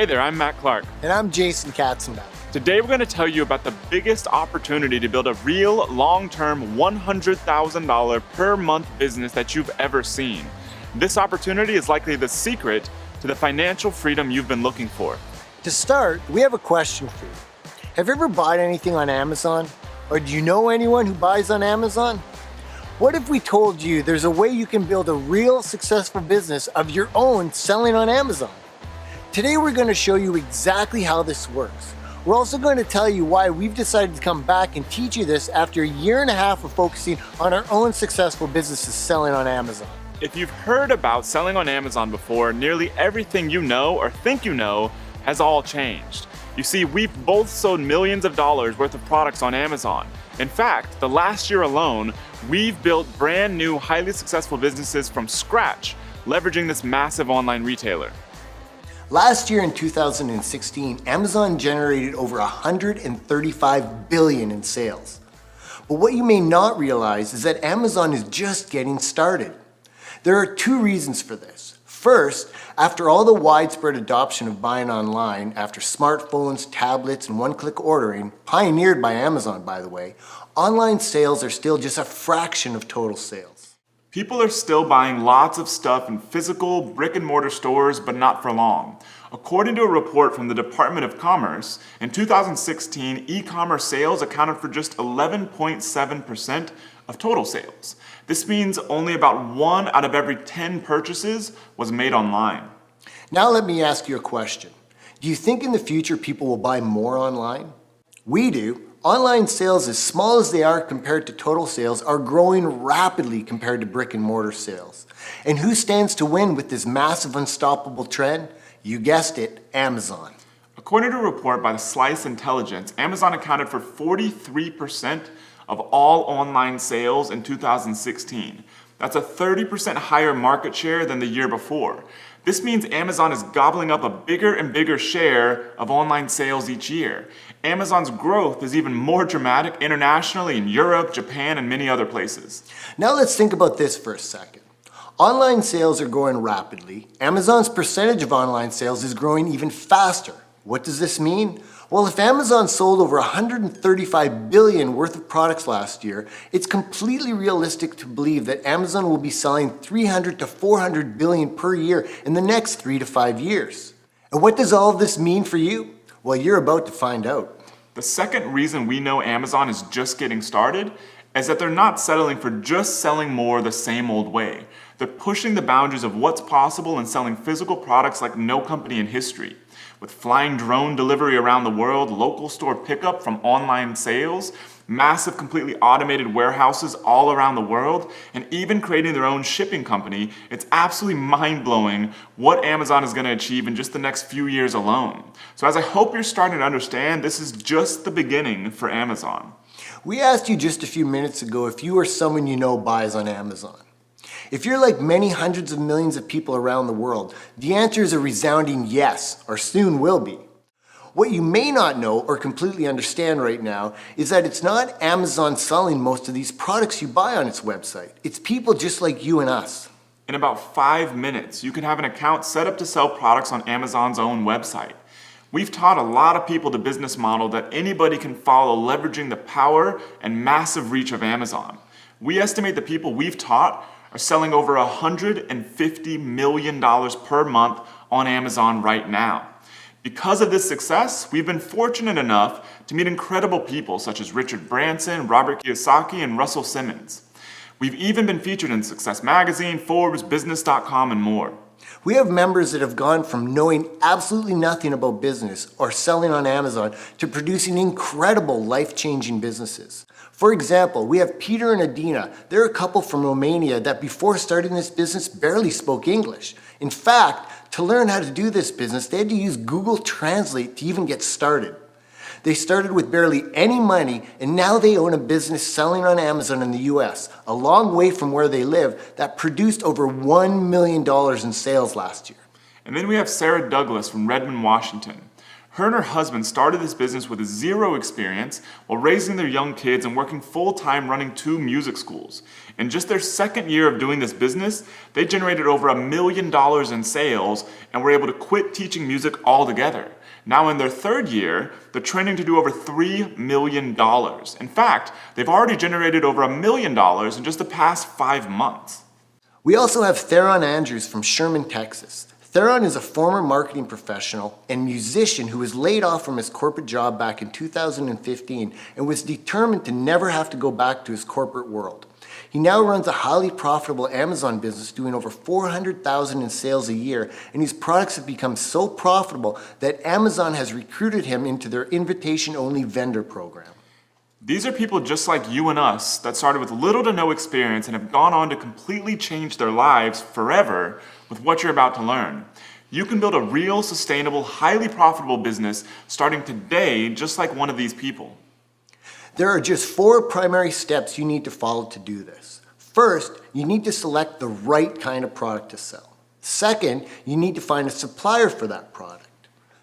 Hey there, I'm Matt Clark. And I'm Jason Katzenbach. Today we're going to tell you about the biggest opportunity to build a real long-term $100,000 per month business that you've ever seen. This opportunity is likely the secret to the financial freedom you've been looking for. To start, we have a question for you. Have you ever bought anything on Amazon? Or do you know anyone who buys on Amazon? What if we told you there's a way you can build a real successful business of your own selling on Amazon? Today we're going to show you exactly how this works. We're also going to tell you why we've decided to come back and teach you this after a year and a half of focusing on our own successful businesses selling on Amazon. If you've heard about selling on Amazon before, nearly everything you know or think you know has all changed. You see, we've both sold millions of dollars worth of products on Amazon. In fact, the last year alone, we've built brand new, highly successful businesses from scratch, leveraging this massive online retailer. Last year in 2016, Amazon generated over $135 billion in sales. But what you may not realize is that Amazon is just getting started. There are two reasons for this. First, after all the widespread adoption of buying online, after smartphones, tablets, and one-click ordering, pioneered by Amazon by the way, online sales are still just a fraction of total sales. People are still buying lots of stuff in physical brick-and-mortar stores, but not for long. According to a report from the Department of Commerce, in 2016, e-commerce sales accounted for just 11.7% of total sales. This means only about 1 out of every 10 purchases was made online. Now let me ask you a question. Do you think in the future people will buy more online? We do. Online sales, as small as they are compared to total sales, are growing rapidly compared to brick and mortar sales. And who stands to win with this massive unstoppable trend? You guessed it, Amazon. According to a report by the Slice Intelligence, Amazon accounted for 43% of all online sales in 2016. That's a 30% higher market share than the year before. This means Amazon is gobbling up a bigger and bigger share of online sales each year. Amazon's growth is even more dramatic internationally in Europe, Japan, and many other places. Now let's think about this for a second. Online sales are growing rapidly. Amazon's percentage of online sales is growing even faster. What does this mean? Well, if Amazon sold over $135 billion worth of products last year, it's completely realistic to believe that Amazon will be selling $300 to $400 billion per year in the next 3 to 5 years. And what does all of this mean for you? Well, you're about to find out. The second reason we know Amazon is just getting started is that they're not settling for just selling more the same old way. They're pushing the boundaries of what's possible and selling physical products like no company in history. With flying drone delivery around the world, local store pickup from online sales, massive completely automated warehouses all around the world, and even creating their own shipping company, it's absolutely mind-blowing what Amazon is going to achieve in just the next few years alone. So as I hope you're starting to understand, this is just the beginning for Amazon. We asked you just a few minutes ago if you or someone you know buys on Amazon. If you're like many hundreds of millions of people around the world, the answer is a resounding yes, or soon will be. What you may not know or completely understand right now is that it's not Amazon selling most of these products you buy on its website. It's people just like you and us. In about 5 minutes, you can have an account set up to sell products on Amazon's own website. We've taught a lot of people the business model that anybody can follow, leveraging the power and massive reach of Amazon. We estimate the people we've taught are selling over $150 million per month on Amazon right now. Because of this success, we've been fortunate enough to meet incredible people such as Richard Branson, Robert Kiyosaki, and Russell Simmons. We've even been featured in Success Magazine, Forbes, Business.com, and more. We have members that have gone from knowing absolutely nothing about business or selling on Amazon to producing incredible life-changing businesses. For example, we have Peter and Adina. They're a couple from Romania that before starting this business barely spoke English. In fact, to learn how to do this business, they had to use Google Translate to even get started. They started with barely any money, and now they own a business selling on Amazon in the US, a long way from where they live, that produced over $1 million in sales last year. And then we have Sarah Douglas from Redmond, Washington. Her and her husband started this business with zero experience while raising their young kids and working full-time running 2 music schools. In just their second year of doing this business, they generated over $1 million in sales and were able to quit teaching music altogether. Now in their third year, they're trending to do over $3 million. In fact, they've already generated over $1 million in just the past 5 months. We also have Theron Andrews from Sherman, Texas. Theron is a former marketing professional and musician who was laid off from his corporate job back in 2015 and was determined to never have to go back to his corporate world. He now runs a highly profitable Amazon business doing over $400,000 in sales a year, and his products have become so profitable that Amazon has recruited him into their invitation-only vendor program. These are people just like you and us that started with little to no experience and have gone on to completely change their lives forever with what you're about to learn. You can build a real, sustainable, highly profitable business starting today just like one of these people. There are just 4 primary steps you need to follow to do this. First, you need to select the right kind of product to sell. Second, you need to find a supplier for that product.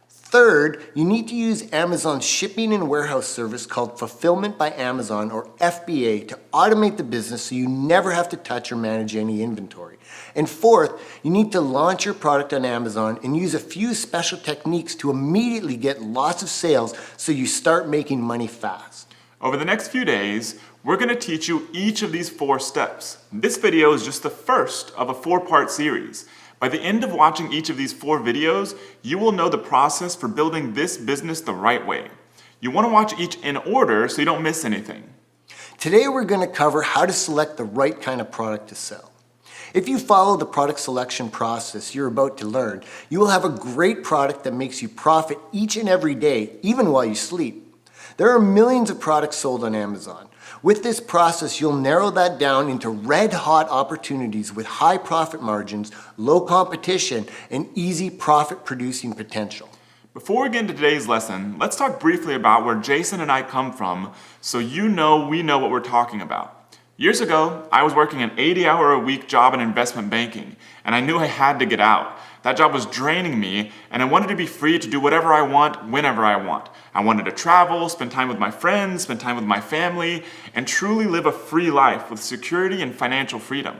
Third, you need to use Amazon's shipping and warehouse service called Fulfillment by Amazon, or FBA, to automate the business so you never have to touch or manage any inventory. And fourth, you need to launch your product on Amazon and use a few special techniques to immediately get lots of sales so you start making money fast. Over the next few days, we're going to teach you each of these 4 steps. This video is just the first of a 4-part series. By the end of watching each of these 4 videos, you will know the process for building this business the right way. You want to watch each in order so you don't miss anything. Today we're going to cover how to select the right kind of product to sell. If you follow the product selection process you're about to learn, you will have a great product that makes you profit each and every day, even while you sleep. There are millions of products sold on Amazon. With this process, you'll narrow that down into red-hot opportunities with high profit margins, low competition, and easy profit-producing potential. Before we get into today's lesson, let's talk briefly about where Jason and I come from so you know we know what we're talking about. Years ago, I was working an 80-hour-a-week job in investment banking, and I knew I had to get out. That job was draining me, and I wanted to be free to do whatever I want, whenever I want. I wanted to travel, spend time with my friends, spend time with my family, and truly live a free life with security and financial freedom.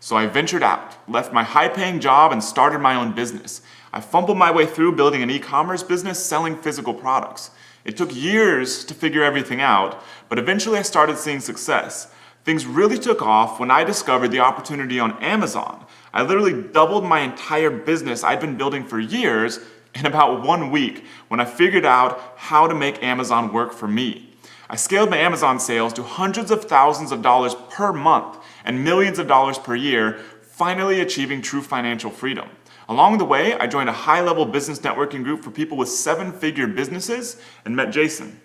So I ventured out, left my high-paying job, and started my own business. I fumbled my way through building an e-commerce business selling physical products. It took years to figure everything out, but eventually I started seeing success. Things really took off when I discovered the opportunity on Amazon. I literally doubled my entire business I'd been building for years in about 1 week when I figured out how to make Amazon work for me. I scaled my Amazon sales to hundreds of thousands of dollars per month and millions of dollars per year, finally achieving true financial freedom. Along the way, I joined a high-level business networking group for people with 7-figure businesses and met Jason.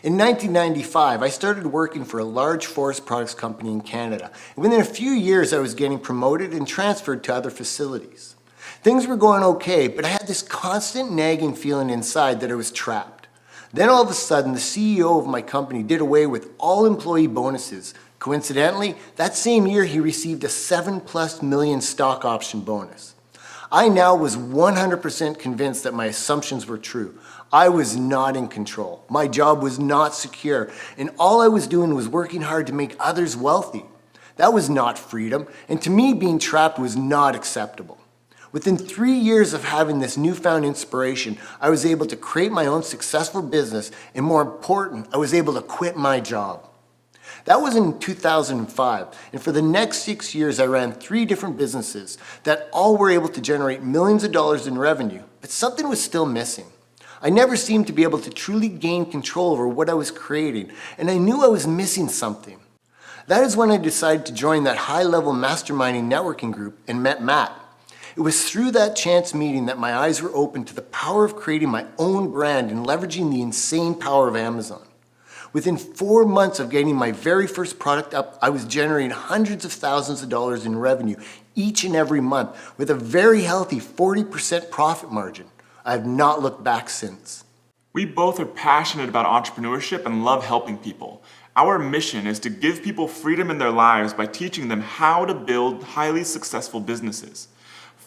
In 1995, I started working for a large forest products company in Canada. And within a few years, I was getting promoted and transferred to other facilities. Things were going okay, but I had this constant nagging feeling inside that I was trapped. Then all of a sudden, the CEO of my company did away with all employee bonuses. Coincidentally, that same year, he received a $7+ million stock option bonus. I now was 100% convinced that my assumptions were true. I was not in control. My job was not secure, and all I was doing was working hard to make others wealthy. That was not freedom, and to me, being trapped was not acceptable. Within 3 years of having this newfound inspiration, I was able to create my own successful business, and more important, I was able to quit my job. That was in 2005, and for the next 6 years, I ran 3 different businesses that all were able to generate millions of dollars in revenue, but something was still missing. I never seemed to be able to truly gain control over what I was creating, and I knew I was missing something. That is when I decided to join that high-level masterminding networking group and met Matt. It was through that chance meeting that my eyes were opened to the power of creating my own brand and leveraging the insane power of Amazon. Within 4 months of getting my very first product up, I was generating hundreds of thousands of dollars in revenue each and every month with a very healthy 40% profit margin. I have not looked back since. We both are passionate about entrepreneurship and love helping people. Our mission is to give people freedom in their lives by teaching them how to build highly successful businesses.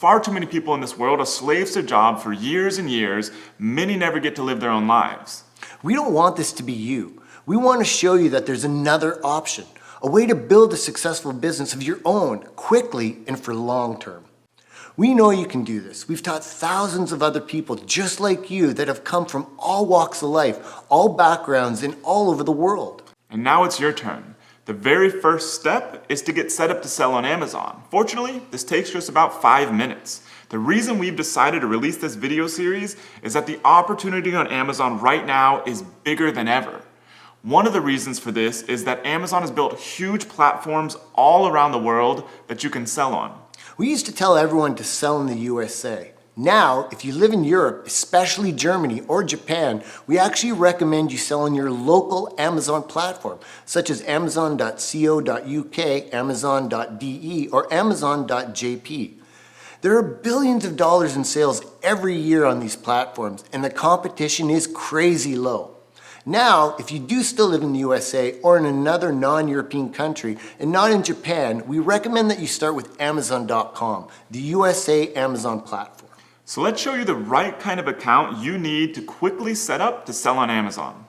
far too many people in this world are slaves to a job for years and years. Many never get to live their own lives. We don't want this to be you. We want to show you that there's another option, a way to build a successful business of your own quickly and for long term. We know you can do this. We've taught thousands of other people just like you that have come from all walks of life, all backgrounds, and all over the world. And now it's your turn. The very first step is to get set up to sell on Amazon. Fortunately, this takes just about 5 minutes. The reason we've decided to release this video series is that the opportunity on Amazon right now is bigger than ever. One of the reasons for this is that Amazon has built huge platforms all around the world that you can sell on. We used to tell everyone to sell in the USA. Now, if you live in Europe, especially Germany or Japan, we actually recommend you sell on your local Amazon platform, such as amazon.co.uk, amazon.de, or amazon.jp. There are billions of dollars in sales every year on these platforms, and the competition is crazy low. Now, if you do still live in the USA or in another non-European country and not in Japan, we recommend that you start with Amazon.com, the USA Amazon platform. So let's show you the right kind of account you need to quickly set up to sell on Amazon.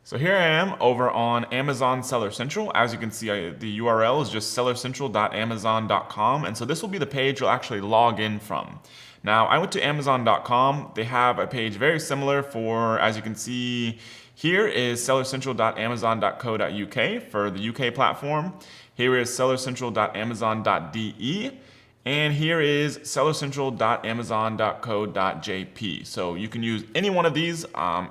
So here I am over on Amazon Seller Central. As you can see, the URL is just sellercentral.amazon.com, and so this will be the page you'll actually log in from. Now, I went to Amazon.com. They have a page very similar for, as you can see, here is sellercentral.amazon.co.uk for the UK platform. Here is sellercentral.amazon.de. And here is sellercentral.amazon.co.jp. So you can use any one of these.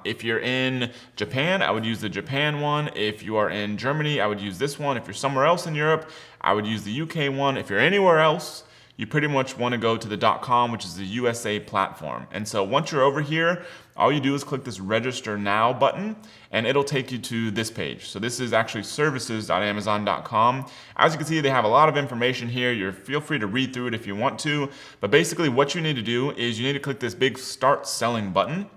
If you're in Japan, I would use the Japan one. If you are in Germany, I would use this one. If you're somewhere else in Europe, I would use the UK one. If you're anywhere else, you pretty much want to go to the .com, which is the USA platform. And so once you're over here, all you do is click this Register Now button, and it'll take you to this page. So this is actually services.amazon.com. As you can see, they have a lot of information here. Feel free to read through it if you want to. But basically what you need to do is you need to click this big Start Selling button.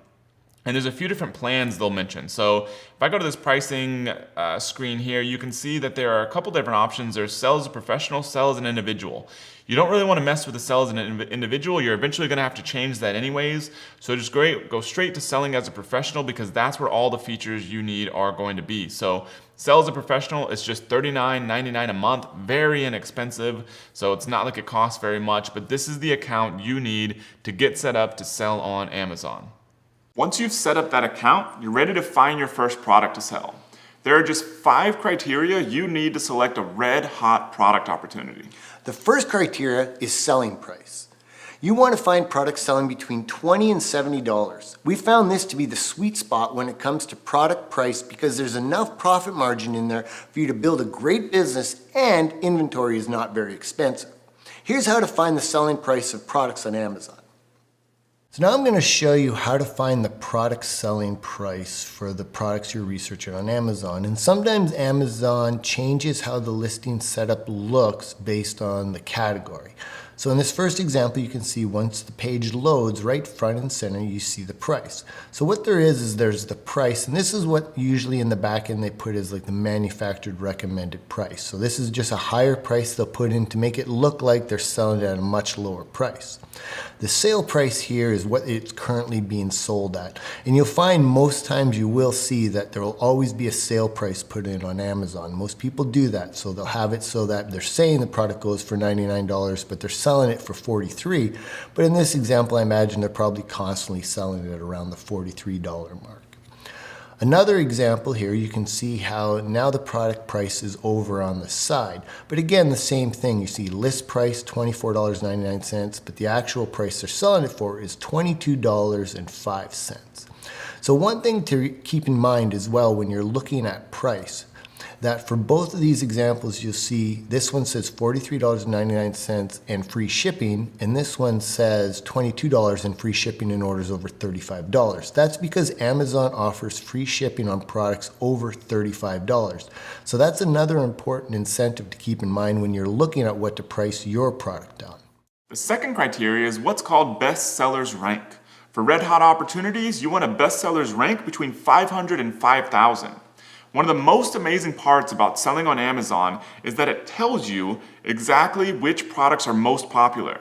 And there's a few different plans they'll mention. So if I go to this pricing screen here, you can see that there are a couple different options. There's sell as a professional, sell as an individual. You don't really want to mess with the sell as an individual. You're eventually going to have to change that anyways. So just go straight to selling as a professional because that's where all the features you need are going to be. So sell as a professional is just $39.99 a month, very inexpensive. So it's not like it costs very much, but this is the account you need to get set up to sell on Amazon. Once you've set up that account, you're ready to find your first product to sell. There are just 5 criteria you need to select a red-hot product opportunity. The first criteria is selling price. You want to find products selling between $20 and $70. We found this to be the sweet spot when it comes to product price because there's enough profit margin in there for you to build a great business and inventory is not very expensive. Here's how to find the selling price of products on Amazon. So now I'm going to show you how to find the product selling price for the products you're researching on Amazon. And sometimes Amazon changes how the listing setup looks based on the category. So in this first example, you can see once the page loads, right front and center, you see the price. So what there is there's the price, and this is what usually in the back end they put as like the manufactured recommended price. So this is just a higher price they'll put in to make it look like they're selling it at a much lower price. The sale price here is what it's currently being sold at. And you'll find most times you will see that there will always be a sale price put in on Amazon. Most people do that. So they'll have it so that they're saying the product goes for $99, but they're selling it for $43. But in this example, I imagine they're probably constantly selling it at around the $43 mark. Another example here, you can see how now the product price is over on the side. But again, the same thing. You see list price, $24.99, but the actual price they're selling it for is $22.05. So one thing to keep in mind as well when you're looking at price, that for both of these examples, you'll see this one says $43.99 and free shipping, and this one says $22 and free shipping in orders over $35. That's because Amazon offers free shipping on products over $35. So that's another important incentive to keep in mind when you're looking at what to price your product on. The second criteria is what's called best sellers rank. For red hot opportunities, you want a best sellers rank between 500 and 5,000. One of the most amazing parts about selling on Amazon is that it tells you exactly which products are most popular.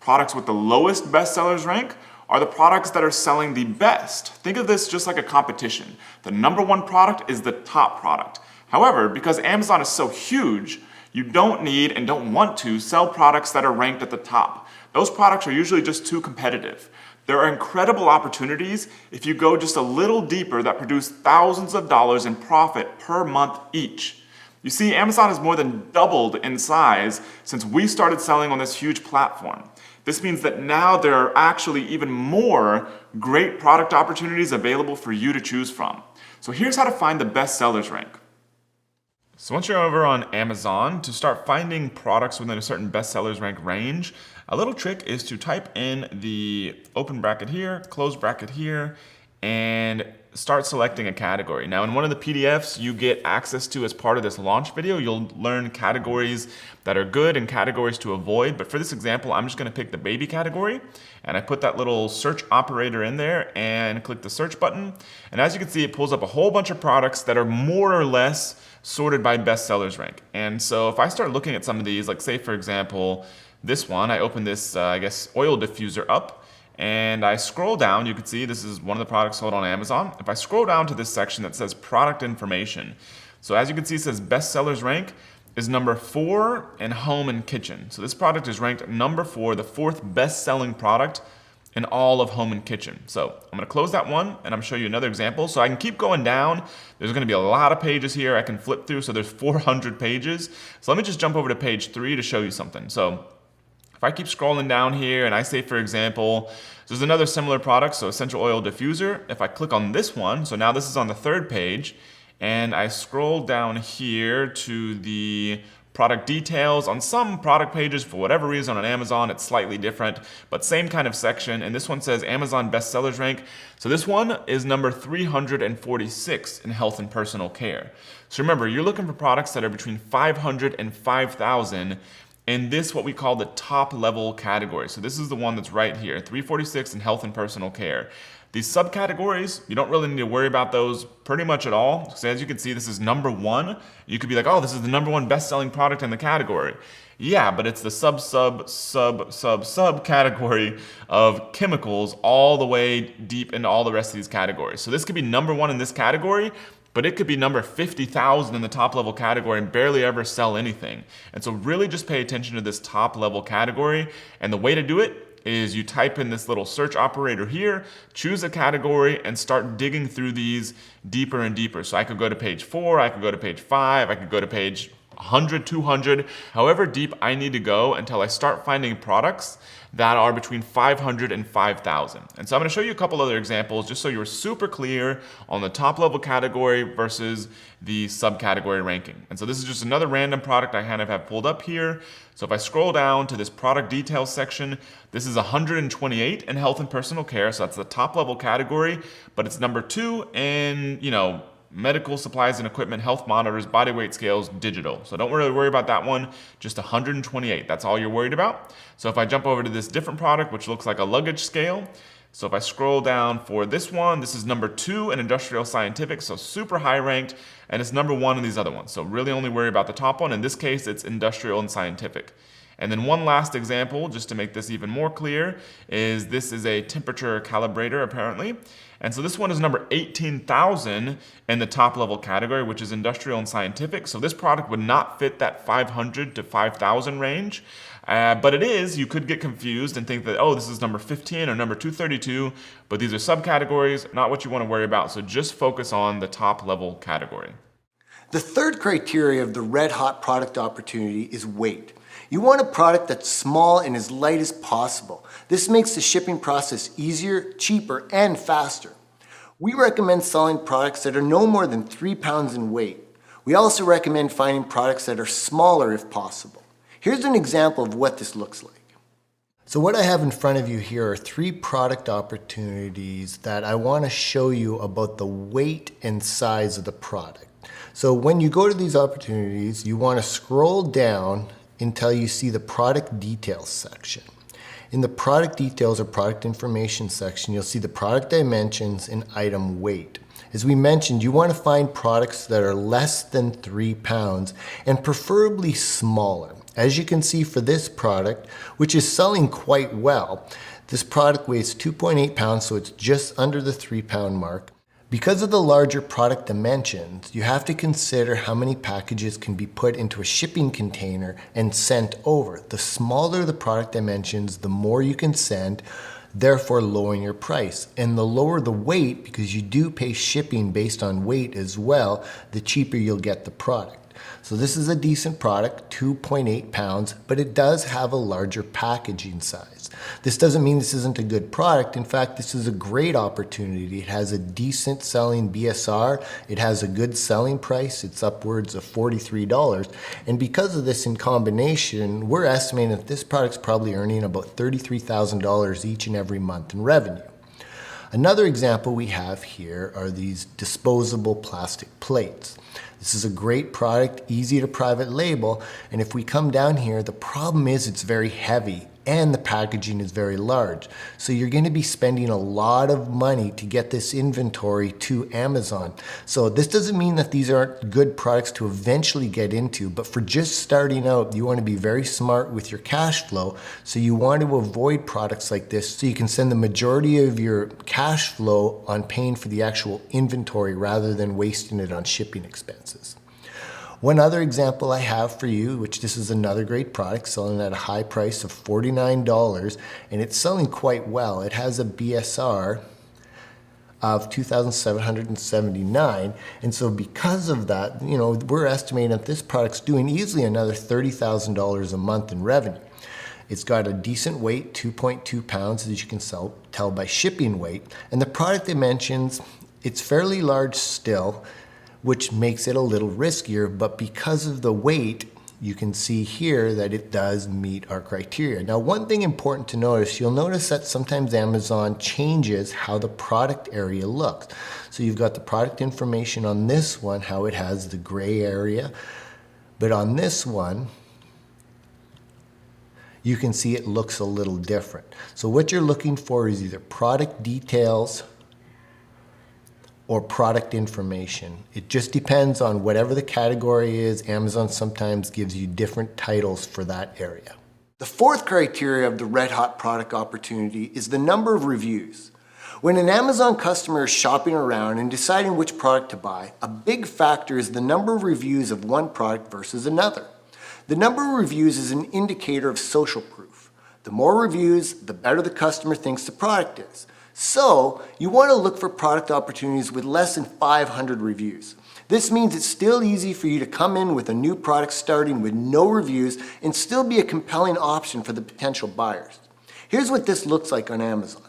Products with the lowest bestsellers rank are the products that are selling the best. Think of this just like a competition. The number one product is the top product. However, because Amazon is so huge, you don't need and don't want to sell products that are ranked at the top. Those products are usually just too competitive. There are incredible opportunities if you go just a little deeper that produce thousands of dollars in profit per month each. You see, Amazon has more than doubled in size since we started selling on this huge platform. This means that now there are actually even more great product opportunities available for you to choose from. So here's how to find the best sellers rank. So once you're over on Amazon, to start finding products within a certain best sellers rank range, a little trick is to type in the open bracket here, close bracket here, and start selecting a category. Now in one of the PDFs you get access to as part of this launch video, you'll learn categories that are good and categories to avoid. But for this example, I'm just gonna pick the baby category, and I put that little search operator in there and click the search button. And as you can see, it pulls up a whole bunch of products that are more or less sorted by best sellers rank. And so if I start looking at some of these, like say for example, this one, I open this, I guess, oil diffuser up, and I scroll down, you can see this is one of the products sold on Amazon. If I scroll down to this section that says product information, so as you can see it says best sellers rank is number 4 in home and kitchen. So this product is ranked number 4, the 4th best selling product in all of home and kitchen. So I'm gonna close that one and I'm gonna show you another example. So I can keep going down. There's gonna be a lot of pages here I can flip through, so there's 400 pages. So let me just jump over to page 3 to show you something. So if I keep scrolling down here and I say, for example, there's another similar product, so essential oil diffuser. If I click on this one, so now this is on the 3rd page, and I scroll down here to the product details. On some product pages, for whatever reason on Amazon, it's slightly different, but same kind of section. And this one says Amazon best sellers rank. So this one is number 346 in health and personal care. So remember, you're looking for products that are between 500 and 5,000 in this, what we call the top level category. So this is the one that's right here, 346 in health and personal care. These subcategories, you don't really need to worry about those pretty much at all. So as you can see, this is number 1. You could be like, oh, this is the number 1 best-selling product in the category. Yeah, but it's the sub category of chemicals all the way deep into all the rest of these categories. So this could be number 1 in this category, but it could be number 50,000 in the top level category and barely ever sell anything. And so really just pay attention to this top level category. And the way to do it is you type in this little search operator here, choose a category, and start digging through these deeper and deeper. So I could go to page 4, I could go to page 5, I could go to page 100, 200, however deep I need to go until I start finding products that are between 500 and 5,000. And so I'm going to show you a couple other examples just so you're super clear on the top level category versus the subcategory ranking. And so this is just another random product I kind of have pulled up here. So if I scroll down to this product details section, this is 128 in health and personal care. So that's the top level category, but it's number 2 in, medical supplies and equipment, health monitors, body weight scales, digital. So don't really worry about that one, just 128. That's all you're worried about. So if I jump over to this different product, which looks like a luggage scale, so if I scroll down for this one, this is number 2 in industrial scientific, so super high ranked, and it's number 1 in these other ones. So really only worry about the top one. In this case, it's industrial and scientific. And then one last example, just to make this even more clear, is this is a temperature calibrator apparently. And so this one is number 18,000 in the top level category, which is industrial and scientific. So this product would not fit that 500 to 5,000 range. But it is, you could get confused and think that, oh, this is number 15 or number 232, but these are subcategories, not what you want to worry about. So just focus on the top level category. The third criteria of the red hot product opportunity is weight. You want a product that's small and as light as possible. This makes the shipping process easier, cheaper, and faster. We recommend selling products that are no more than 3 pounds in weight. We also recommend finding products that are smaller if possible. Here's an example of what this looks like. So what I have in front of you here are 3 product opportunities that I want to show you about the weight and size of the product. So when you go to these opportunities, you want to scroll down until you see the product details section. In the product details or product information section, you'll see the product dimensions and item weight. As we mentioned, you want to find products that are less than 3 pounds and preferably smaller. As you can see for this product, which is selling quite well, this product weighs 2.8 pounds, so it's just under the 3-pound mark. Because of the larger product dimensions, you have to consider how many packages can be put into a shipping container and sent over. The smaller the product dimensions, the more you can send, therefore lowering your price. And the lower the weight, because you do pay shipping based on weight as well, the cheaper you'll get the product. So this is a decent product, 2.8 pounds, but it does have a larger packaging size. This doesn't mean this isn't a good product. In fact, this is a great opportunity. It has a decent selling BSR. It has a good selling price. It's upwards of $43. And because of this in combination, we're estimating that this product's probably earning about $33,000 each and every month in revenue. Another example we have here are these disposable plastic plates. This is a great product, easy to private label, and if we come down here, the problem is it's very heavy and the packaging is very large. So you're going to be spending a lot of money to get this inventory to Amazon. So this doesn't mean that these aren't good products to eventually get into, but for just starting out, you want to be very smart with your cash flow. So you want to avoid products like this so you can send the majority of your cash flow on paying for the actual inventory rather than wasting it on shipping expenses. One other example I have for you, which this is another great product selling at a high price of $49, and it's selling quite well. It has a BSR of 2,779, and so because of that, we're estimating that this product's doing easily another $30,000 a month in revenue. It's got a decent weight, 2.2 pounds, as you can tell by shipping weight, and the product dimensions, it's fairly large still, which makes it a little riskier, but because of the weight, you can see here that it does meet our criteria. Now, one thing important to notice, you'll notice that sometimes Amazon changes how the product area looks. So you've got the product information on this one, how it has the gray area, but on this one, you can see it looks a little different. So what you're looking for is either product details or product information. It just depends on whatever the category is. Amazon sometimes gives you different titles for that area. The fourth criteria of the red hot product opportunity is the number of reviews. When an Amazon customer is shopping around and deciding which product to buy, a big factor is the number of reviews of one product versus another. The number of reviews is an indicator of social proof. The more reviews, the better the customer thinks the product is. So, you want to look for product opportunities with less than 500 reviews. This means it's still easy for you to come in with a new product starting with no reviews and still be a compelling option for the potential buyers. Here's what this looks like on Amazon.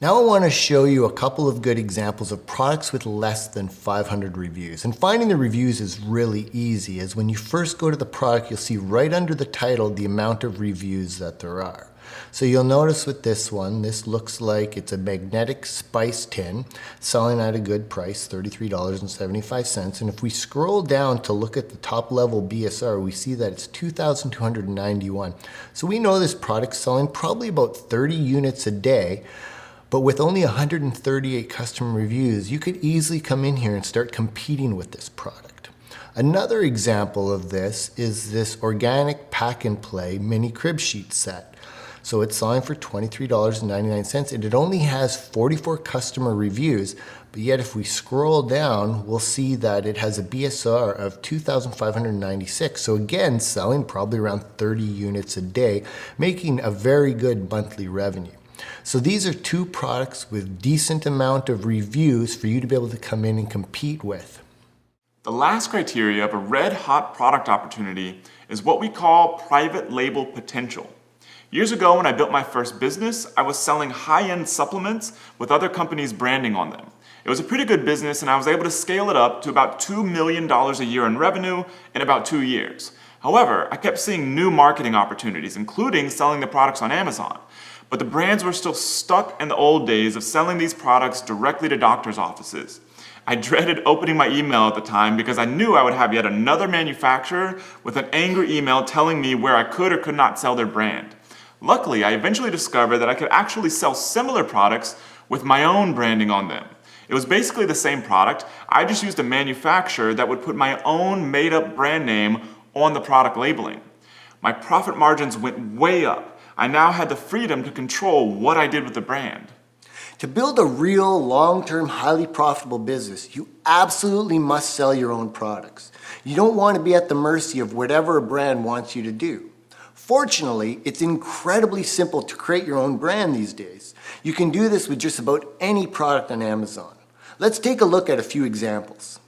Now I want to show you a couple of good examples of products with less than 500 reviews. And finding the reviews is really easy, as when you first go to the product, you'll see right under the title the amount of reviews that there are. So you'll notice with this one, this looks like it's a magnetic spice tin selling at a good price, $33.75. And if we scroll down to look at the top level BSR, we see that it's 2,291. So we know this product's selling probably about 30 units a day. But with only 138 customer reviews, you could easily come in here and start competing with this product. Another example of this is this organic pack and play mini crib sheet set. So it's selling for $23.99 and it only has 44 customer reviews, but yet if we scroll down, we'll see that it has a BSR of 2,596. So again, selling probably around 30 units a day, making a very good monthly revenue. So these are two products with decent amount of reviews for you to be able to come in and compete with. The last criteria of a red hot product opportunity is what we call private label potential. Years ago when I built my first business, I was selling high-end supplements with other companies' branding on them. It was a pretty good business and I was able to scale it up to about $2 million a year in revenue in about 2 years. However, I kept seeing new marketing opportunities, including selling the products on Amazon. But the brands were still stuck in the old days of selling these products directly to doctors' offices. I dreaded opening my email at the time because I knew I would have yet another manufacturer with an angry email telling me where I could or could not sell their brand. Luckily, I eventually discovered that I could actually sell similar products with my own branding on them. It was basically the same product, I just used a manufacturer that would put my own made-up brand name on the product labeling. My profit margins went way up. I now had the freedom to control what I did with the brand. To build a real, long-term, highly profitable business, you absolutely must sell your own products. You don't want to be at the mercy of whatever a brand wants you to do. Fortunately, it's incredibly simple to create your own brand these days. You can do this with just about any product on Amazon. Let's take a look at a few examples.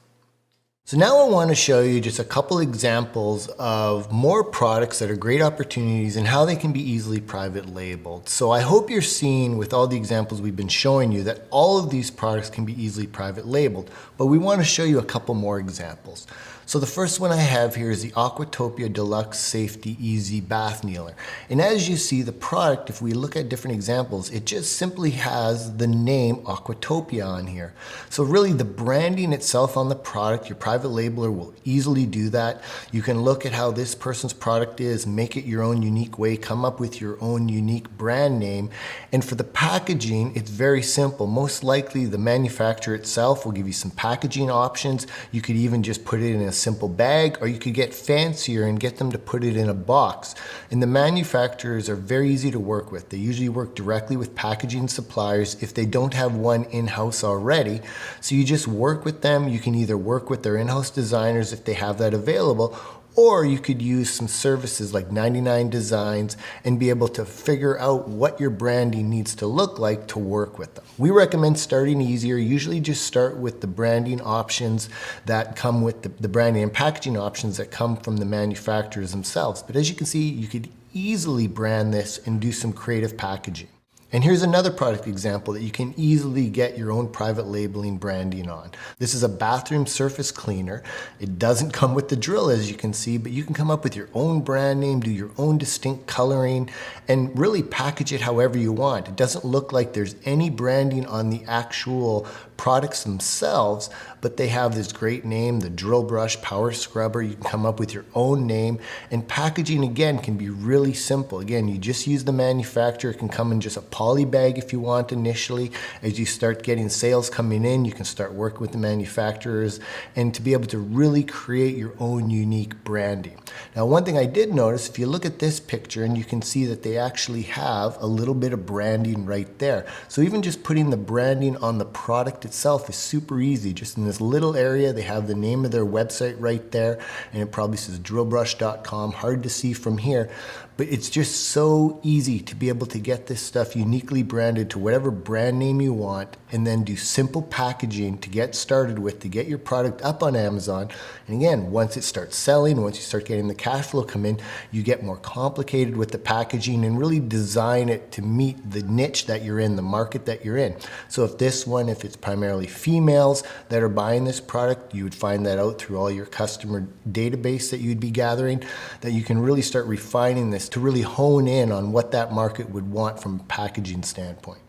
So now I want to show you just a couple examples of more products that are great opportunities and how they can be easily private labeled. So I hope you're seeing with all the examples we've been showing you that all of these products can be easily private labeled, but we want to show you a couple more examples. So the first one I have here is the Aquatopia Deluxe Safety Easy Bath Kneeler. And as you see, the product, if we look at different examples, it just simply has the name Aquatopia on here. So really the branding itself on the product, your private labeler will easily do that. You can look at how this person's product is, make it your own unique way, come up with your own unique brand name. And for the packaging, it's very simple. Most likely the manufacturer itself will give you some packaging options. You could even just put it in a simple bag, or you could get fancier and get them to put it in a box. And the manufacturers are very easy to work with. They usually work directly with packaging suppliers if they don't have one in-house already. So you just work with them. You can either work with their in-house designers if they have that available, or you could use some services like 99 Designs and be able to figure out what your branding needs to look like to work with them. We recommend starting easier. Usually just start with the branding options that come with the branding and packaging options that come from the manufacturers themselves. But as you can see, you could easily brand this and do some creative packaging. And here's another product example that you can easily get your own private labeling branding on. This is a bathroom surface cleaner. It doesn't come with the drill, as you can see, but you can come up with your own brand name, do your own distinct coloring, and really package it however you want. It doesn't look like there's any branding on the actual products themselves, but they have this great name, the Drill Brush Power Scrubber. You can come up with your own name, and packaging again can be really simple. Again, you just use the manufacturer. It can come in just a poly bag if you want initially. As you start getting sales coming in, you can start working with the manufacturers and to be able to really create your own unique branding. Now, one thing I did notice, if you look at this picture, and you can see that they actually have a little bit of branding right there. So even just putting the branding on the product itself is super easy. Just in this little area, they have the name of their website right there, and it probably says drillbrush.com, hard to see from here, but it's just so easy to be able to get this stuff uniquely branded to whatever brand name you want, and then do simple packaging to get started with, to get your product up on Amazon. And again, once it starts selling, once you start getting the cash flow come in, you get more complicated with the packaging and really design it to meet the niche that you're in, the market that you're in. So if it's primarily females that are buying this product, you would find that out through all your customer database that you'd be gathering, that you can really start refining this to really hone in on what that market would want from a packaging standpoint.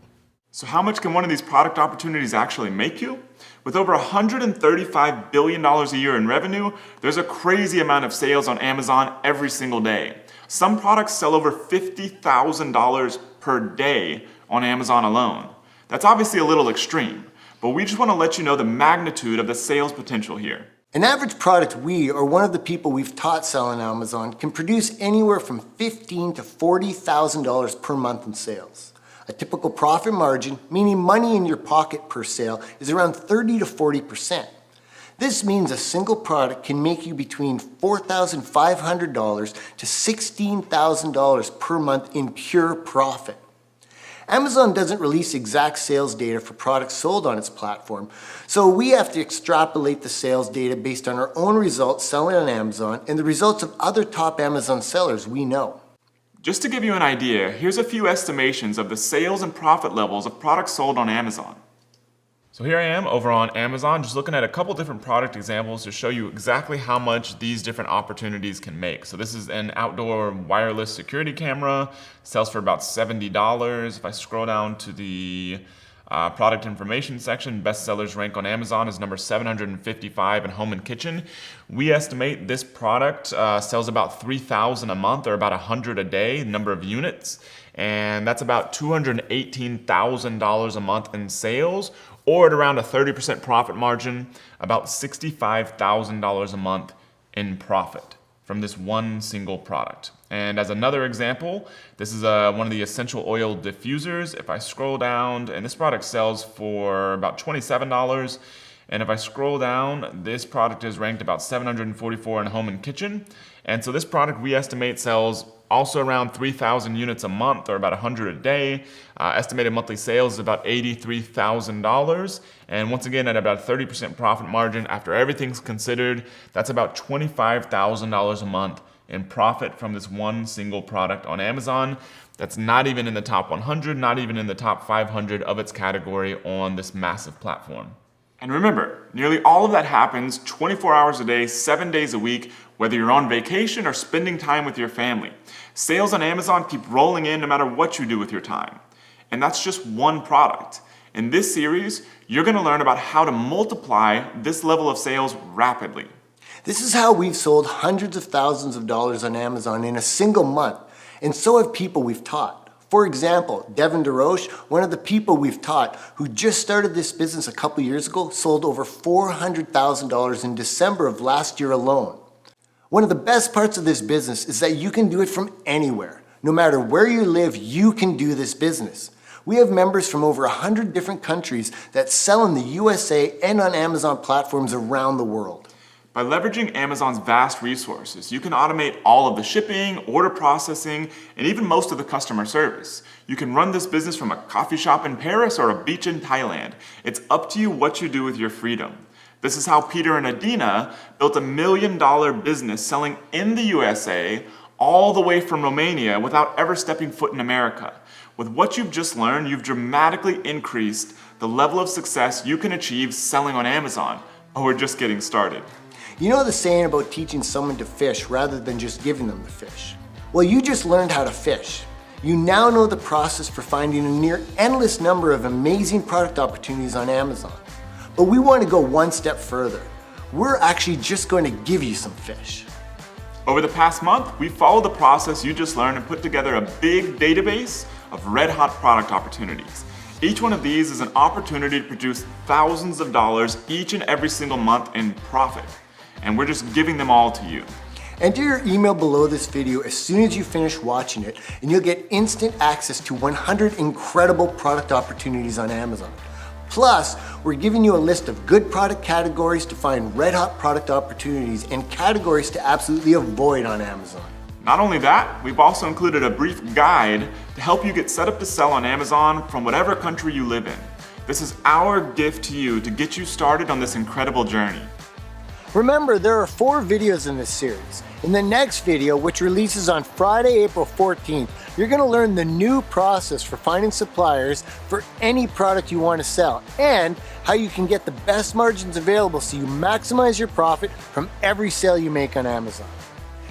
So how much can one of these product opportunities actually make you? With over $135 billion a year in revenue, there's a crazy amount of sales on Amazon every single day. Some products sell over $50,000 per day on Amazon alone. That's obviously a little extreme, but we just want to let you know the magnitude of the sales potential here. An average product we, or one of the people we've taught sell on Amazon, can produce anywhere from $15,000 to $40,000 per month in sales. A typical profit margin, meaning money in your pocket per sale, is around 30 to 40%. This means a single product can make you between $4,500 to $16,000 per month in pure profit. Amazon doesn't release exact sales data for products sold on its platform, so we have to extrapolate the sales data based on our own results selling on Amazon and the results of other top Amazon sellers we know. Just to give you an idea, here's a few estimations of the sales and profit levels of products sold on Amazon. So here I am over on Amazon, just looking at a couple different product examples to show you exactly how much these different opportunities can make. So this is an outdoor wireless security camera, sells for about $70. If I scroll down to the product information section, bestsellers rank on Amazon is number 755 in home and kitchen. We estimate this product sells about 3,000 a month, or about 100 a day, number of units. And that's about $218,000 a month in sales, or at around a 30% profit margin, about $65,000 a month in profit from this one single product. And as another example, this is one of the essential oil diffusers. If I scroll down, and this product sells for about $27. And if I scroll down, this product is ranked about 744 in home and kitchen. And so this product we estimate sells also around 3,000 units a month, or about 100 a day. Estimated monthly sales is about $83,000. And once again, at about a 30% profit margin, after everything's considered, that's about $25,000 a month in profit from this one single product on Amazon. That's not even in the top 100, not even in the top 500 of its category on this massive platform. And remember, nearly all of that happens 24 hours a day, 7 days a week, whether you're on vacation or spending time with your family. Sales on Amazon keep rolling in no matter what you do with your time. And that's just one product. In this series, you're going to learn about how to multiply this level of sales rapidly. This is how we've sold hundreds of thousands of dollars on Amazon in a single month, and so have people we've taught. For example, Devin DeRoche, one of the people we've taught who just started this business a couple years ago, sold over $400,000 in December of last year alone. One of the best parts of this business is that you can do it from anywhere. No matter where you live, you can do this business. We have members from over 100 different countries that sell in the USA and on Amazon platforms around the world. By leveraging Amazon's vast resources, you can automate all of the shipping, order processing, and even most of the customer service. You can run this business from a coffee shop in Paris or a beach in Thailand. It's up to you what you do with your freedom. This is how Peter and Adina built $1 million business selling in the USA all the way from Romania without ever stepping foot in America. With what you've just learned, you've dramatically increased the level of success you can achieve selling on Amazon. But we're just getting started. You know the saying about teaching someone to fish rather than just giving them the fish? Well, you just learned how to fish. You now know the process for finding a near endless number of amazing product opportunities on Amazon. But we want to go one step further. We're actually just going to give you some fish. Over the past month, we followed the process you just learned and put together a big database of red-hot product opportunities. Each one of these is an opportunity to produce thousands of dollars each and every single month in profit. And we're just giving them all to you. Enter your email below this video as soon as you finish watching it, and you'll get instant access to 100 incredible product opportunities on Amazon. Plus, we're giving you a list of good product categories to find red-hot product opportunities and categories to absolutely avoid on Amazon. Not only that, we've also included a brief guide to help you get set up to sell on Amazon from whatever country you live in. This is our gift to you to get you started on this incredible journey. Remember, there are 4 videos in this series. In the next video, which releases on Friday, April 14th, you're going to learn the new process for finding suppliers for any product you want to sell and how you can get the best margins available so you maximize your profit from every sale you make on Amazon.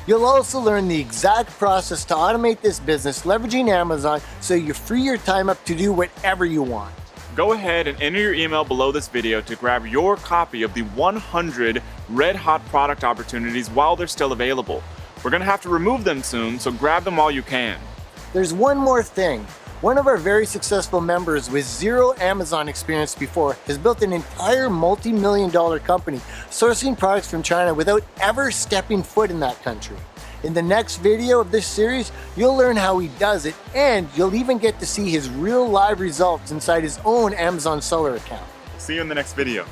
You'll also learn the exact process to automate this business leveraging Amazon so you free your time up to do whatever you want. Go ahead and enter your email below this video to grab your copy of the 100 red-hot product opportunities while they're still available. We're gonna have to remove them soon, so grab them while you can. There's one more thing. One of our very successful members with zero Amazon experience before has built an entire multi-million-dollar company sourcing products from China without ever stepping foot in that country. In the next video of this series, you'll learn how he does it, and you'll even get to see his real live results inside his own Amazon seller account. See you in the next video.